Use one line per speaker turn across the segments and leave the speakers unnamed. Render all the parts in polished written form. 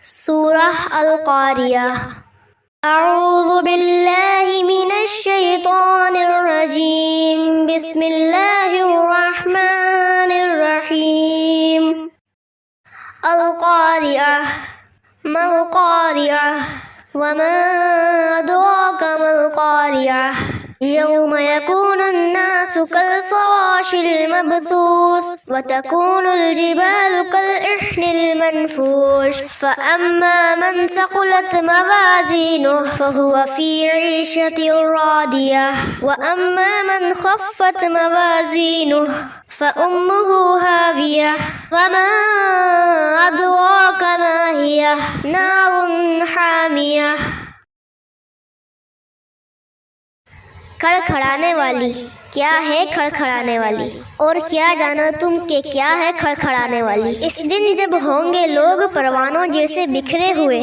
सूरह अल-क़ारियह। अऊज़ु बिल्लाहि मिनश शैतानिर रजीम। बिस्मिल्लाहिर रहमानिर रहीम। अल-क़ारियह मल क़ारियह वमा अदराका मल क़ारियह। यौम यकूनुन नासु कल फ़राशिल मबसूस व तकूनुल जिबालु कल इह्निल मनफूश फ़अम्मा मन सक़ुलत मवाज़ीनुहु फ़हुवा फ़ी ईशतिर रादियह व अम्मा मन ख़फ़्फ़त मवाज़ीनुहु फ़उम्मुहु हावियह वमा अदराका मा हियह नारुन हामियह। खड़खड़ाने वाली। क्या है खड़खड़ाने वाली? और क्या जानो तुम कि क्या है खड़खड़ाने वाली? इस दिन जब होंगे लोग परवानों जैसे बिखरे हुए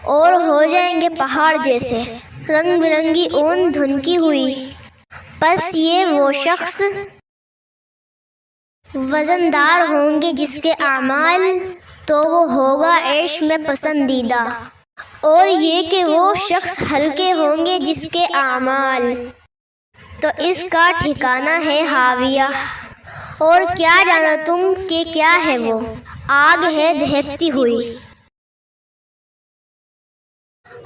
और हो जाएंगे पहाड़ जैसे रंग बिरंगी ऊन धुनकी हुई। बस ये वो शख्स वजनदार होंगे जिसके आमाल तो वो होगा ऐश में पसंदीदा, और ये कि वो शख्स हल्के होंगे जिसके आमाल तो इसका ठिकाना है हाविया। और क्या जाना तुम कि क्या है वो? आग है दहकती हुई।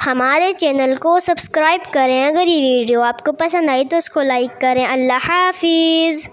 हमारे चैनल को सब्सक्राइब करें। अगर ये वीडियो आपको पसंद आई तो उसको लाइक करें। अल्लाह हाफिज़।